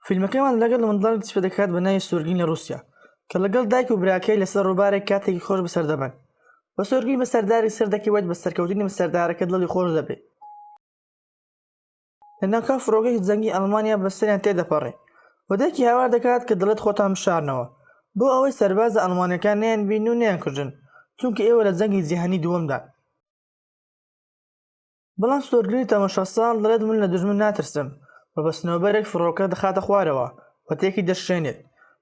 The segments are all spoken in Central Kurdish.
فیلمەکەمان لەگەڵ منداڵێک دەست پێ دەکات بە ناوی سۆرگین لە رووسیا کە لەگەڵ دایک و براکەی لەسەر ڕووبارێک کاتێکی خۆش بەسەر دەبەن. بە سۆرگین بە سەرداری سەر دەکەوێت بە سەرکەوتنی بەسەردارەکە دڵی خۆش دەبێت. لە ناوکاو فڕۆکەی جەنگی ئەڵمانیا بەسەریان تێدەپەڕێ و دایکی هاوار دەکات کە دەڵێت خۆتان بشارنەوە بۆ ئەوەی سەربازە ئەڵمانیەکان نەیانبین و نەیانکوژن چونکە ئێوە لە جەنگی جیهانی دووەمدا. بەڵام سۆرگینی تەمەشە ساڵ دەڵێت من لە دوژمن ناترسم و بە سنەوبەرێک فڕۆکە دەخاتە خوارەوە و تێکی دەشێنێت.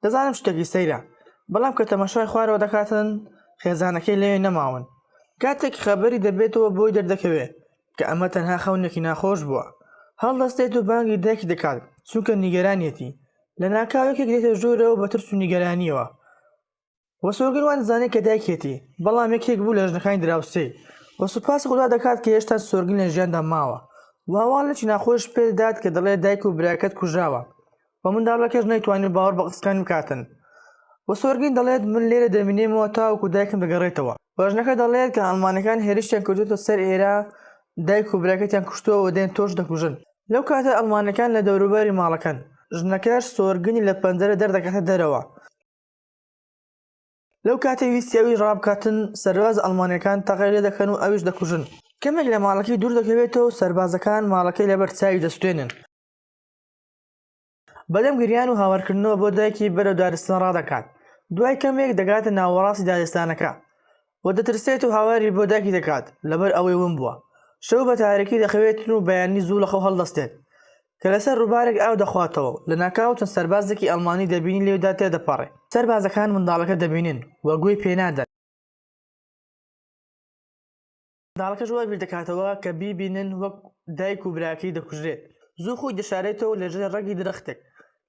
دەزانم شتێکی سەیرە، بەڵام کە تەماشای خوارەوە دەکاتن خێزانەکەی لەوێ نەماون. کاتێک خەبەری دەبێتەوە بۆی دەردەکەوێت کە ئەمە تەنها خەونێکی ناخۆش بووە. هەڵدەستێت و بانگی دایکی دەکات چونکە نیگەرانیەتی لە ناکاوێکێک دێتە ژوورەوە بە ترس و نیگەرانیەوە. وە سۆرگین وان دەزانێت کە دایکێتی، بەڵام یەکێک بوو لە ژنەکانی دراوسێ و سوپاسی خوددا دەکات کە هێشتا سۆرگین لە ژیاندا ماوە و هەواڵێکی ناخۆش پێ دەدات کە دەڵێت دایک و براکەت کوژراوە و منداڵەکەش نەیتوانێت باوەڕ بە قسەکانی بکاتن. وە سۆرگین دەڵێت من لێرە دەمێنێمەوە تاوەکو دایکم دەگەڕێتەوە. ژنەکە دەڵێت کە ئەڵمانیەکان هێرشیان کردوتە سەر ئێرە، دایک و براکەتیان کوشتووە و دێن تۆش دەکوژن. لەو کاتە ئەڵمانیەکان لە دەوروبەری ماڵەکەن. ژنەکەش سۆرگینی لە پەنجەرە دەردەکاتە دەرەوە. لەو کاتێ ویستی ئەوی ڕابکاتن سەرباز ئەڵمانیەکان تەقەی لێ دەکەن و ئەویش دەکوژن. کەمێک لە ماڵەکەی دوور دەکەوێتەوە و سەربازەکان ماڵەکەی لەبەر چاوی دەستێنن. بەدەم گریان و هاوارکردنەوە بۆ دایکی بەرەو دارستان ڕادەکات. دوای کەمێک دەگاتە ناوەڕاستی دارستانەکە و دەترسێت و هاواری بۆ دایکی دەکات لەبەر ئەوەی ون بووە. شەو بە تاریکی دەخەوێتن و بەیانی زوو لە خەو هەڵدەستێت کە لەسەر ڕووبارێک ئاو دەخواتەوە. لە ناکاو چەند سەربازێکی ئەڵمانی دەبینی لێودا تێدەپەڕێ. سەربازەکان منداڵەکە دەبینن و گوێی پێنادەن. منداڵەکەش وای بیر دەکاتەوە کە بیبینن وەک دایک و براکەی دەکوژرێت. زوو خۆی دەشارێتەوە لەژێر ڕەگی درەختێک.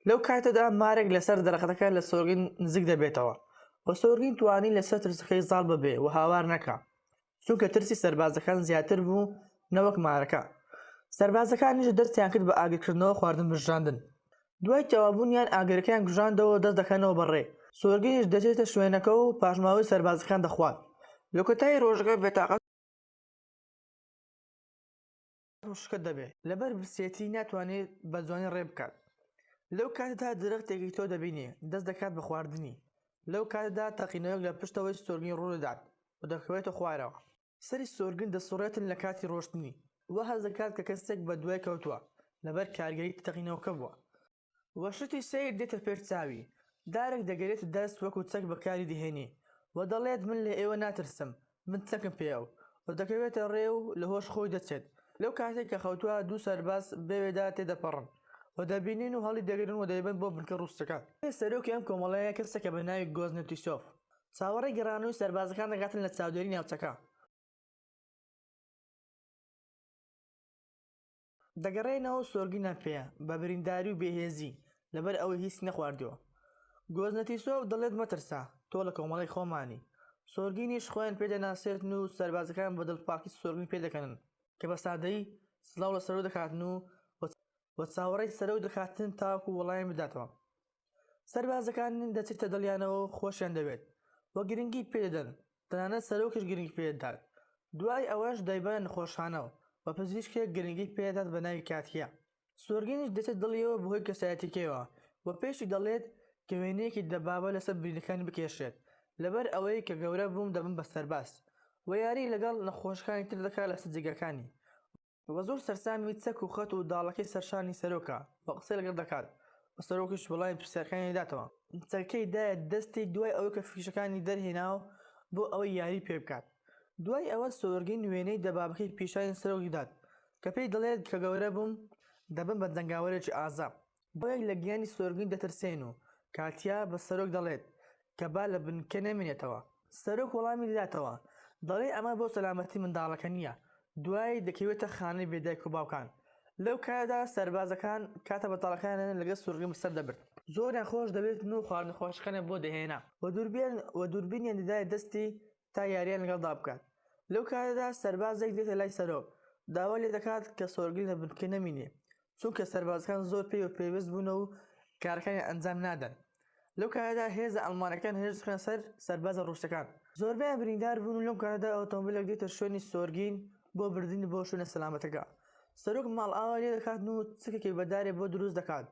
لەو کاتەدا مارێک لەسەر دەرەختەکە لە سۆرگین نزیک دەبێتەوە و سۆرگین توانی لەسەر ترسەکەی زاڵ ببێ و هاوار نەکا چونکە ترسی سەربازەکان زیاتر بوو نەوەک مارەکە. سەربازەکانیش دەستیان کرد بە ئاگرکردنەوە خواردن بژاندن. دوای تەوابوونیان ئاگرەکەیان گژاندەوە دەست دەکەنەوە بەڕێ. سۆرگینیش دەچێتە شوێنەکە و پاشماوەی سەربازەکان دەخوات. لە کۆتایی ڕۆژەکە بێتاقەت شکە دەبێت لەبەر برسێتی ناتوانێت بە جوانی ڕێ بکات. لەو کاتەدا درەختێکی تۆ دەبینێ دەست دەکات بە خواردنی. لەو کاتەدا تەقینەوەک لە پشتەوەی سۆرگین ڕوودەدات و دەکەوێتە خوارەوە. سەری سۆرگین دەسوڕێتن لە کاتی ڕۆشتنی وە هەز دەکات کە کەسێک بە دوای کەوتووە لەبەر کارگەری تەقینەوەکە بووە. وەشتی سیر دێتە پێر چاوی، دارێک دەگەرێتە دەست وەکو چەک بەکاری دەهێنێ و دەڵێت من لە ئێوە ناترسم، من چەکم پێیە و دەکەوێتە ڕێ و لە هۆش خۆی دەچێت. لەو کاتێک کە خەوتووە دوو سەرباز بەوێدا تێدەپەڕن و دەبینین و هەڵی دەگرن و دەیبن بۆ بنکە ڕووسەکان. سەرۆکی ئەم کۆمەڵەیە کەسێکە بە ناوی گۆزنێتیسۆف. چاوەڕێی گەڕانەوەی سەربازەکان دەگاتن لە چاودێری ناوچەکە. دەگەڕێنەوە سۆرگینە پێە بە برینداری و بێهێزی لەبەر ئەوەی هیچ نەخواردووە. گۆزنەتیسۆف دەڵێت مەترسا، تۆ لە کۆمەڵی خۆمانی. سۆرگینیش خۆیان پێدەناسێتن و سەربازەکان بە دڵپاکی سۆرگین پێدەکەنن کە بە سادەیی سڵاو لە سەرۆ دەکاتن و چاوەڕێی سەرۆ دەکاتن تاوەکو وەڵامی بداتەوە. سەربازەکان دەچێتە دڵیانەوە خۆشیان دەوێت وە گرنگی پێدەدەن، تەنانەت سەرۆکیش گرنگی پێدەدات. دوای ئەوەش دەیبەنە نەخۆشخانەوە و پزیشکێک گرنگی پێدات بە ناوی کاتیا. سۆرگینیش دەچێت دڵیەوە بەهۆی کەسایەتیکەوە و پێشی دەڵێت کە وێنەیەکی دەبابە لەسەر بریندەکانی بکێشێت لەبەر ئەوەی کە گەورە بووم دەبن بە سەرباز و یاری لەگەڵ نەخۆشەکانی تر دەکات لەسەر جێگەکانی. وە زۆر سەرسامی چەک و خەت و داڵەکەی سەرشانی سەرۆکە و قسەی لەگەڵ دەکات و سەرۆکیش وەڵامی پرسیارەکانی دەداتەوە. چەکەی دایە دەستی دوای ئەوەی کە فیشەکانی دەرهێناوە بۆ ئەوەی یاری پێ بکات. دوای ئەوە سۆرگین وێنەی دەبابەکەی پیشانی سەرۆکی دات کە پێی دەڵێت کە گەورە بووم دەبن بە جەنگاوەرێکی ئازا. بۆیەک لە گیانی سۆرگین دەترسێن و کاتیا بە سەرۆک دەڵێت کە با لە بنکە نەمێنێتەوە. سەرۆک وەڵامی دەداتەوە، دەڵێ ئەمە بۆ سەلامەتی منداڵەکە نییە. دوای دەکەوێتە خانەی بێدایک و باوکان. لەو کاتدا سەربازەکان کاتە بەتاڵەکانیان لەگەڵ سۆرگین بەسەر دەبرد. زۆریان خۆش دەبێت و خواردن خۆشەکانیان بۆ دەهێنا و دووربینیان دەدایە دەستی تا یاریان لەگەڵدا بکات. لەو کاتدا سەربازێک دێتە لای سەرۆک، داوا لێ دەکات کە سۆرگین لە بنکە نەمینێ چونکە سەربازەکان زۆر پێی و پێویست بوونەوە و کارەکانی ئەنجام نادەن. لەو کاتدا هێزە ئەڵمانەکان هێرش دەکەن سەر سەربازە ڕووسەکان. زۆربەیان بریندار بوون و لەم کاتدا ئۆتۆمۆبیلێک دێتە شوێنی سۆرگین بۆ بردنی بۆ شوێنە سەلامەتەکە. سەرۆک ماڵ ئاوا لێ دەکات و چکێکی بەدارێ بۆ دروست دەکات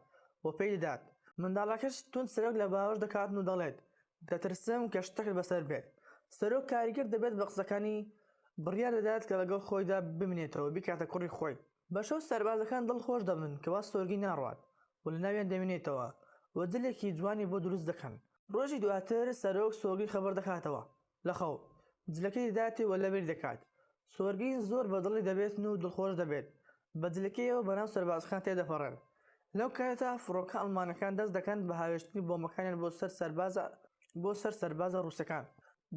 و پێی دەدات. منداڵەکەش تون سەرۆک لە باوەش دەکاتن و دەڵێت دەترسم کە شتێکت بەسەر بێت. سەرۆک کاریگر دەبێت بە قسەکانی بڕیار دەدات کە لەگەڵ خۆیدا بمێنێتەوە بیکاتە کوڕی خۆی. بەشەو سەربازەکان دڵخۆش دەبن کە وا سۆرگی ناڕوات و لە ناویان دەمێنێتەوە و جلێکی جوانی بۆ دروست دەکەن. ڕۆژی دواتر سەرۆک سۆرگی خەبەر دەکاتەوە لە خەو جلەکەی دەداتێ و لەبیر دەکات. سۆرگین زۆر بەدڵی دەبێتن و دڵخۆش دەبێت بە جلەکەیەوە بەناو سەربازەکان تێدەپەڕێن. لەو کاتە فڕۆکە ئەڵمانەکان دەست دەکەن بە هاوێشتنی بۆمەکانیان بۆ سەر سەربازە ڕووسەکان.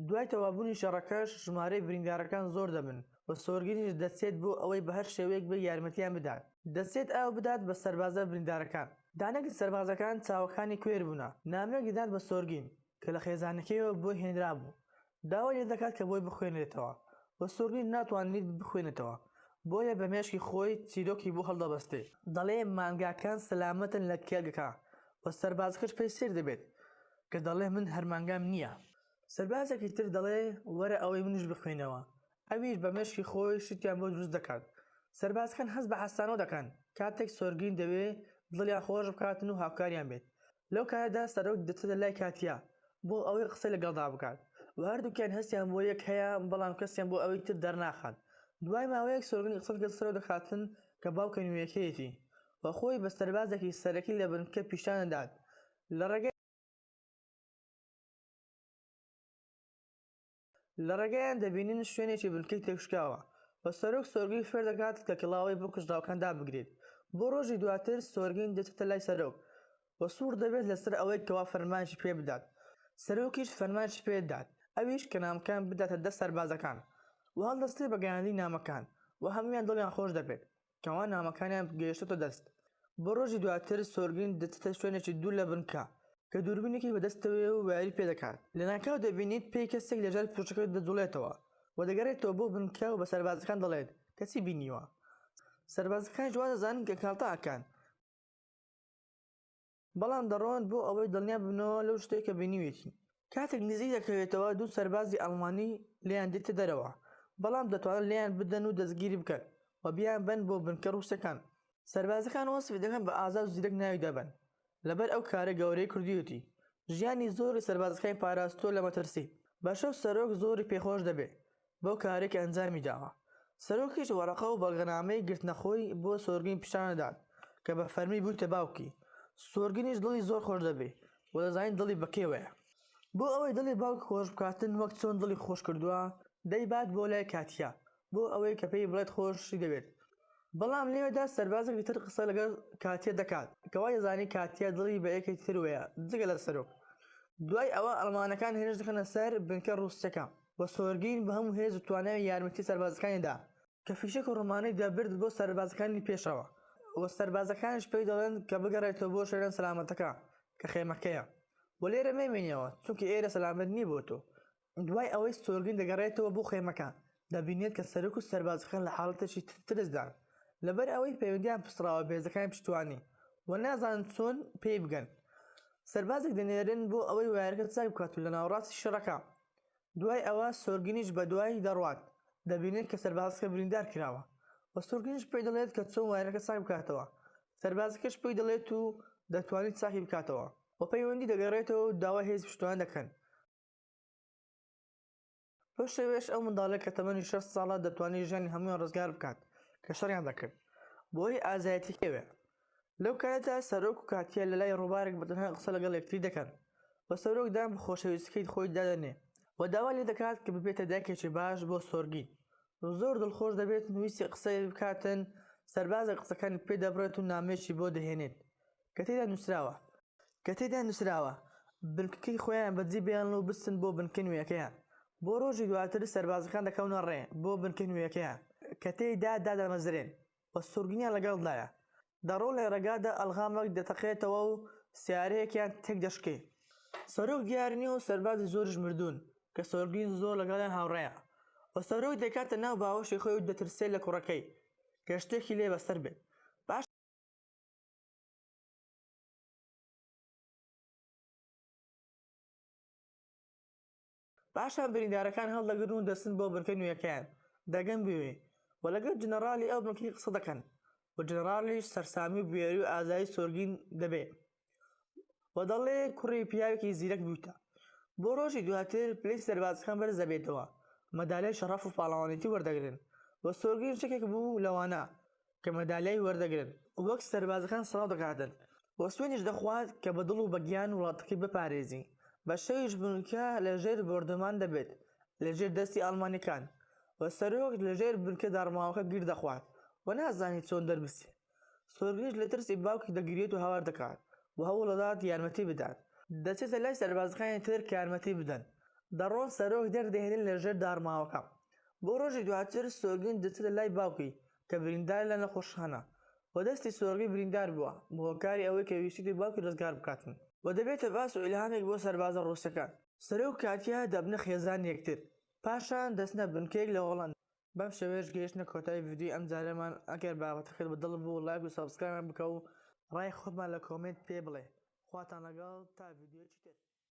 دوای تەوابوونی شەڕەکەش ژمارەی بریندارەکان زۆر دەبن و سۆرگینیش دەچێت بۆ ئەوەی بە هەر شێوەیەک بە یارمەتیان بدات. دەچێت ئاو بدات بە سەربازە بریندارەکان. دانەگت سەربازەکان چاوەکانی کوێر بوونە. نامەیەک دەدات بە سۆرگین کە لە خێزانەکەیەوە بۆی هێنرا بوو. داوای لێ دەکات کە بۆی بخوێنێتەوە و سۆرگین ناتوانێت بخوێنێتەوە بۆیە بە مێشکی خۆی چیرۆکی بۆ هەڵدەبەستێ. دەڵێ مانگاکان سەلامەتن لە کێلگەکە و سەربازەکەش پێی سێر دەبێت کە دەڵێ من هەرمانگام نییە. سەربازێکی تر دەڵێ وەرە ئەوەی منش بخوێنەوە. ئەویش بە مێشکی خۆی شتیان بۆ دروست دەکات. سەربازەکان هەست بە حەسانەوە دەکەن کاتێک سۆرگین دەوێت دڵیان خۆش بکاتن و هاوکاریان بێت. لەو کاتەدا سەرۆک دەچێتە لای کاتیا بۆ ئەوەی قسەی لەگەڵدا بکات و هەردووکیان هەستیان بۆ یەک هەیە بەڵام کەسیان بۆ ئەوەی تر دەرناخات. دوای ماوەیەک سۆرگین قسە لەگەڵ سەرۆک دەکاتن کە باوکە نوێیەکەیەتی و خۆی بە سەربازێکی سەرەکی لە بنکە پیشان دەدات. لە ڕێگەیان دەبینن شوێنێکی بنکەی تێکشکاوە و سەرۆک سۆرگی فێر دەکات کە کڵاوەی بۆ کوژراوەکان دابگرێت. بۆ ڕۆژی دواتر سۆرگین دێتە لای سەرۆک و سوور دەبێت لەسەر ئەوەی کەوا فەرمانشی پێ بدات. سەرۆکیش فەرمانشی پێ دات ئەویش کە نامەکان بداتە دەست سەربازەکان و هەڵدەستێ بە گەیاندنی نامەکان و هەموویان دڵیان خۆش دەبێت کەوا نامەکانیان گەیشتۆتە دەست. بۆ ڕۆژی دواتر سۆرگین دەچێتە شوێنێکی دوور لە بنکە کە دووربینێکی بەدەستەوێ و واری پێ دەکات. لە ناکاو دەبینیت پێی کەسێک لەژێر پوشەکە دەجوڵێتەوە و دەگەڕێتەوە بۆ بنکە و بە سەربازەکان دەڵێت کەچی بینیوە. سەربازەکان جوا دەزانن کە کاڵتاکان بەڵام دەڕۆن بۆ ئەوەی دڵنیا ببنەوە لەو شتێک کە بینیوێتی. کاتێک نزیک دەکەوێتەوە دوو سەربازی ئەڵمانی لیان دێتە دەرەوە بەڵام دەتوانن لیان بدەن و دەستگیری بکەن و بیان بن بۆ بنکە ڕووسەکان. سەربازەکان وەسفی دەکەن بە ئازاد و زیرەک ناوی دەبن لەبەر ئەو کارە گەورەی کردوویەتی. ژیانی زۆری سەربازەکانی پاراستووە لە مەترسی. بەشەو سەرۆک زۆری پێخۆش دەبێت بەو کارێک ئەنجامی داوە. سەرۆکیش وەرەقە و بەڵگەنامەی گرتنەخۆی بۆ سۆرگین پیشانەدات کە بە فەرمی بوویتە باوکی. سۆرگینیش دڵی زۆر خۆش دەبێت و دەزانین دڵی بەکێوەیە. بۆ ئەوەی دڵی باوک خۆش بکاتن وەک چۆن دڵی خۆش کردووە دەیبات بۆ لای کاتیا بۆ ئەوەی کە پێی بڵێت خۆشی دەوێت. بەڵام لێوێدا سەربازێکی تر قسە لەگەڵ کاتیا دەکات کەوا دەزانی کاتیا دڵی بە یەکێکی تروەیە جگە لە سەرۆک. دوای ئەوە ئەڵمانەکان هێرش دەکەنە سەر بنکە ڕووسەکە و سۆرگین بە هەموو هێز و توانای یارمەتی سەربازەکانیدا کە فیشێک و ڕۆمانەی دەبرد بۆ سەربازەکانی پێشەوە و سەربازەکانش پێی دەڵێن کە بگەڕێتەوە بۆ شوێنە سەلامەتەکە کە خێمەکەیە و لێرە مەمێنیەوە چونکە ئێرە سەلامەت نییە بۆ تۆ. دوای ئەوەی سۆرگین دەگەڕێتەوە بۆ خێمەکە دەبینێت کە سەرۆک و سەربازەکان لە حاڵەتێکی ترسدان لەبەر ئەوەی پەیوەندیان پسراوە بێزەکانی پشتوانی و نازانن چۆن پێی بگەن. سەربازێک دەنێرن بۆ ئەوەی وایەرەکە چاک بکات و لە ناوەڕاستی شەڕەکە. دوای ئەوە سۆرگینیش بە دوای دەڕوات دەبینێت کە سەربازەکە بریندار کراوە و سۆرگینیش پێی دەڵێت کە چۆن وایەرەکە چاک بکاتەوە. سەربازەکەش پێی دەڵێت و دەتوانێت چاکی بکاتەوە و پەیوەندی دەگەڕێتەوە و داوای هێز پشتوان دەکەن. بۆ شێوەیەش ئەو منداڵێک کە تەمەنی 6 ساڵە دەتوانێت ژیانی هەموویان ڕزگار بکات کە شەڕیان دەکرد بۆی ئازایەتی کێوێ. لەو کاتەدا سەرۆک و کاتیا لە لای ڕووبارێک بەتەنها قسە لەگەڵ یەکتری دەکەن و سەرۆک دام بە خۆشەویستیەکەی خۆی دادەنێ و داوا لێ دەکات کە ببێتە دایکێکی باش بۆ سۆرگین. زۆر دڵخۆش دەبێت ویستی قسەی بکاتن. سەربازە قسەکانی پێ دەبڕێت و نامێکی بۆ دەهێنێت کە تێدا نووسراوە بنکەکەی خۆیان بەجێ بێڵن و بستن بۆ بنکە نوێیەکەیان. بۆ ڕۆژی دواتر سەربازەکان دەکەونە ڕێ بۆ بنکە نوێیەکەیان کە تێیدا دادەمەزرێن و سۆرگینیان لەگەڵدایە. دەڕۆ لە ڕێگادا ئەلغامێک دەتەقێتەوە و سیارەیەکیان تێک دەشکێ. سەرۆک دیار نییە و سەربازی زۆریش مردوون کە سۆرگین زۆر لەگەڵیان هاوڕێیە و سەرۆک دەکاتە ناو باوەشی خۆی و دەترسێت لە کوڕەکەی کە شتێکی لێ بەسەر بێت. پاشان بریندارەکان هەڵدەگرن و دەچن بۆ بنکە نوێیەکەیان دەگەن بوێ و لەگەڵ جنەڕالی ئەو بنکەی قسە دەکەن و و جەنەڕاڵیش سەرسامی و بێری و ئازایی سۆرگین دەبێ و دەڵێ کوڕی پیاوێکی زیرەک بوویتە. بۆ ڕۆژی دواتر پلەی سەربازەکان بەرز دەبێتەوە، مەدالیای شەڕەف و پاڵەوانێتی وەردەگرن و سۆرگین شتێک بوو لەوانە کە مەدالیای وەردەگرن وەک سەربازەکان سڵاو دەکاتن و سوێنیش دەخوات کە بە دڵ و بەگیان وڵاتەکەی بپارێزی. بە شەویش بنکە لەژێر بۆردەمان دەبێت لەژێر دەستی ئەڵمانیەکان و سەرۆک لەژێر بنکە داڕماوەکە گیر دەخوات و نازانی چۆن دەربسێت. سۆرگینش لە ترسی باوکی دەگرێت و هاوار دەکات و هەوڵ دەدات یارمەتی بدات. دەچێتە لای سەربازەکانی تر کە یارمەتی بدەن. دەڕۆن سەرۆک دەردەهێنن لەژێر داڕماوەکە. بۆ ڕۆژی دواتر سۆرگین دەچێتە لای باوکی کە بریندار لە نەخۆشخانە و دەستی سۆرگی بریندار بووە بۆ هۆکاری ئەوەی کە ویستی باوکی ڕزگار بکاتن و دەبێتە باس و ئیلهامێک بۆ سەربازە ڕووسەکان. سەرۆک کاتیا دەبنە خێزان یەکتر، پاشان دەچنە بنکەیەک لە هۆڵەند. بەم شێوەیەش گەیشتنە کۆتایی ڤیدیۆی ئەم جارەمان. ئەگەر بابەتەکەت بەدڵ بوو لایک و سابسکرایبمان بکە و ڕای خۆتمان لە کۆمنت پێ بڵێ. خواتان لەگەڵ تا ڤیدیۆیەکی تر.